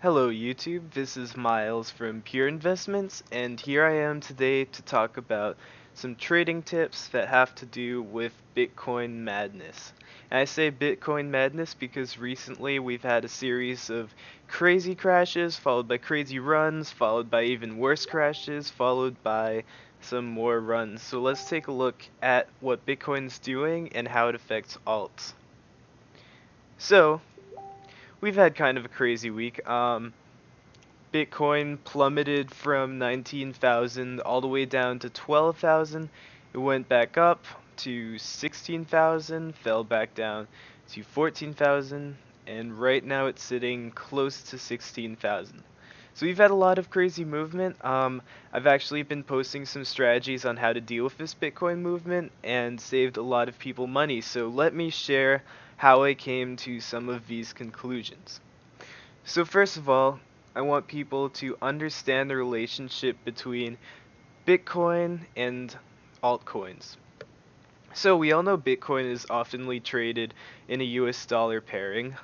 Hello YouTube, this is Miles from Pure Investments, and here I am today to talk about some trading tips that have to do with Bitcoin madness. And I say Bitcoin madness because recently we've had a series of crazy crashes, followed by crazy runs, followed by even worse crashes, followed by some more runs. So let's take a look at what Bitcoin's doing and how it affects alts. So, we've had kind of a crazy week. Bitcoin plummeted from 19,000 all the way down to 12,000. It went back up to 16,000, fell back down to 14,000, and right now it's sitting close to 16,000. So we've had a lot of crazy movement. I've actually been posting some strategies on how to deal with this Bitcoin movement and saved a lot of people money. So let me share how I came to some of these conclusions. So first of all, I want people to understand the relationship between Bitcoin and altcoins. So we all know Bitcoin is oftenly traded in a US dollar pairing,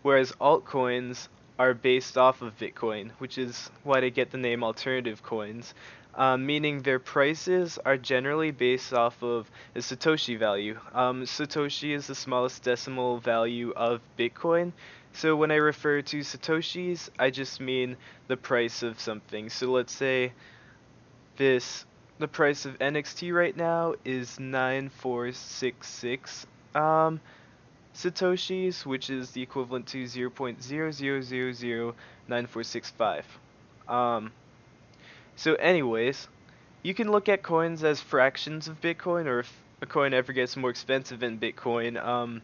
whereas altcoins are based off of Bitcoin, which is why they get the name alternative coins, meaning their prices are generally based off of the Satoshi value. Satoshi is the smallest decimal value of Bitcoin, so when I refer to Satoshis, I just mean the price of something. So let's say this the price of NXT right now is 9466 satoshis, which is the equivalent to 0.00009465. Um so anyways, you can look at coins as fractions of Bitcoin, or if a coin ever gets more expensive than Bitcoin,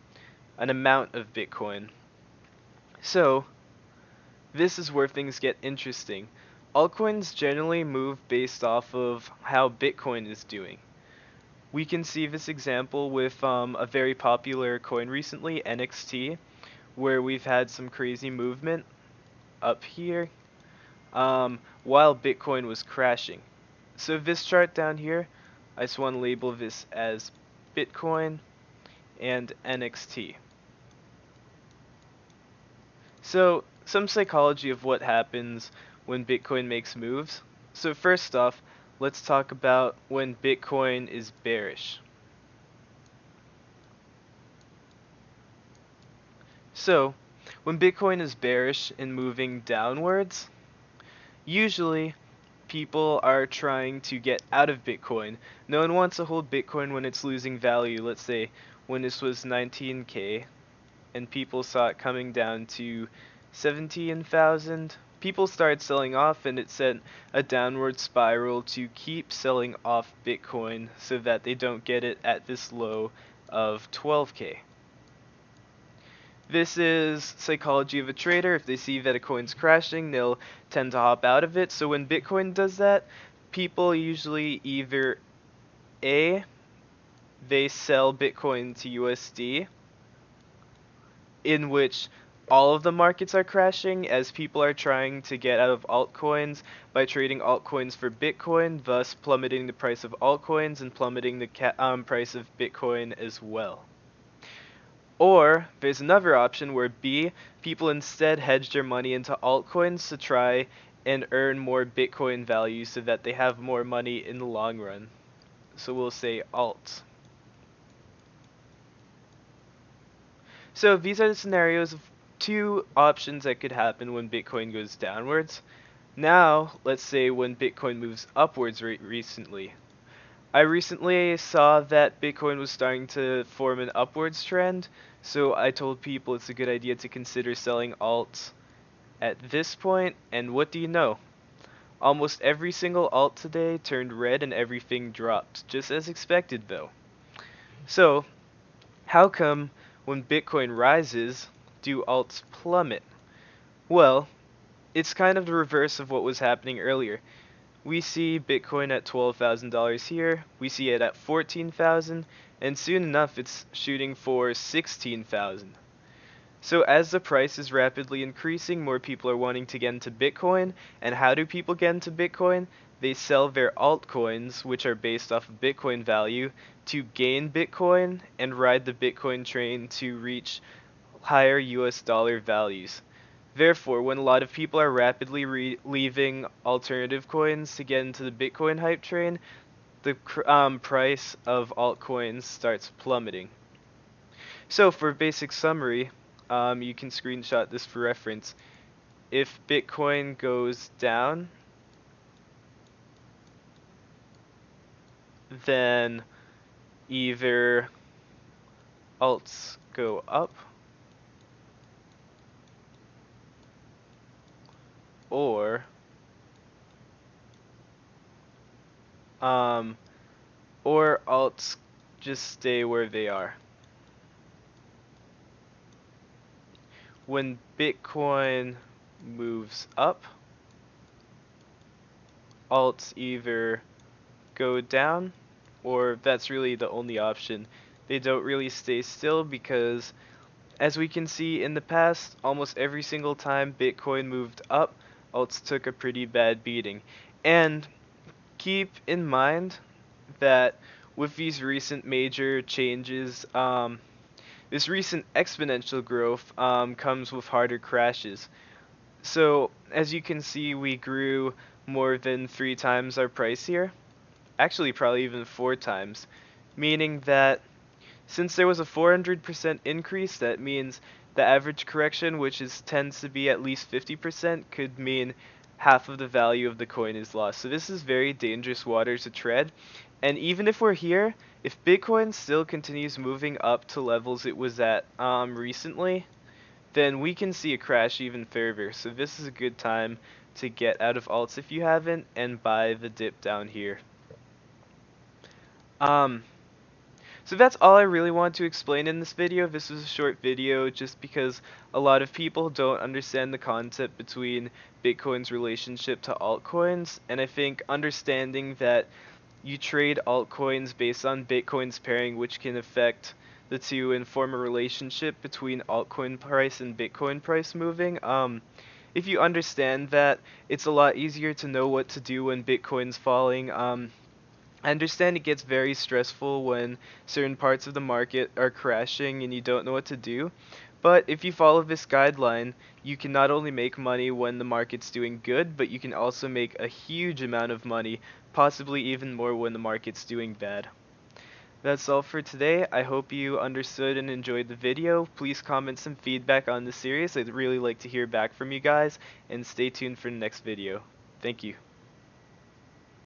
an amount of Bitcoin. So this is where things get interesting. Altcoins generally move based off of how Bitcoin is doing. We can see this example with a very popular coin recently, NXT, where we've had some crazy movement up here while Bitcoin was crashing. So this chart down here, I just want to label this as Bitcoin and NXT. So, some psychology of what happens when Bitcoin makes moves. So first off, let's talk about when Bitcoin is bearish. So, when Bitcoin is bearish and moving downwards, usually people are trying to get out of Bitcoin. No one wants to hold Bitcoin when it's losing value. Let's say when this was 19K and people saw it coming down to 17,000, people started selling off, and it sent a downward spiral to keep selling off Bitcoin so that they don't get it at this low of 12K. This is psychology of a trader. If they see that a coin's crashing, they'll tend to hop out of it. So when Bitcoin does that, people usually either A, they sell Bitcoin to USD, in which all of the markets are crashing as people are trying to get out of altcoins by trading altcoins for Bitcoin, thus plummeting the price of altcoins and plummeting the price of Bitcoin as well. Or there's another option where B, people instead hedge their money into altcoins to try and earn more Bitcoin value so that they have more money in the long run. So we'll say alt. So these are the scenarios of two options that could happen when Bitcoin goes downwards. Now, let's say when Bitcoin moves upwards recently. I recently saw that Bitcoin was starting to form an upwards trend, so I told people it's a good idea to consider selling alts at this point, and what do you know? Almost every single alt today turned red and everything dropped, just as expected though. So, how come when Bitcoin rises, do alts plummet? Well, it's kind of the reverse of what was happening earlier. We see Bitcoin at $12,000 here, we see it at 14,000, and soon enough it's shooting for 16,000. So as the price is rapidly increasing, more people are wanting to get into Bitcoin, and how do people get into Bitcoin? They sell their altcoins, which are based off of Bitcoin value, to gain Bitcoin and ride the Bitcoin train to reach higher US dollar values. Therefore, when a lot of people are rapidly leaving alternative coins to get into the Bitcoin hype train, the price of altcoins starts plummeting. So for basic summary, you can screenshot this for reference. If Bitcoin goes down, then either alts go up or um, alts just stay where they are. When Bitcoin moves up, alts either go down, or that's really the only option. They don't really stay still because, as we can see in the past, almost every single time Bitcoin moved up, alts took a pretty bad beating. And keep in mind that with these recent major changes, this recent exponential growth comes with harder crashes. So, as you can see, we grew more than 3 times our price here. Actually, probably even 4 times. Meaning that since there was a 400% increase, that means the average correction, which tends to be at least 50%, could mean half of the value of the coin is lost. So this is very dangerous water to tread. And even if we're here, if Bitcoin still continues moving up to levels it was at recently, then we can see a crash even further. So this is a good time to get out of alts if you haven't and buy the dip down here. Um, so that's all I really want to explain in this video. This was a short video just because a lot of people don't understand the concept between Bitcoin's relationship to altcoins, and I think understanding that you trade altcoins based on Bitcoin's pairing, which can affect the two and form a relationship between altcoin price and Bitcoin price moving. If you understand that, it's a lot easier to know what to do when Bitcoin's falling. I understand it gets very stressful when certain parts of the market are crashing and you don't know what to do. But if you follow this guideline, you can not only make money when the market's doing good, but you can also make a huge amount of money, possibly even more when the market's doing bad. That's all for today. I hope you understood and enjoyed the video. Please comment some feedback on the series. I'd really like to hear back from you guys, and stay tuned for the next video. Thank you.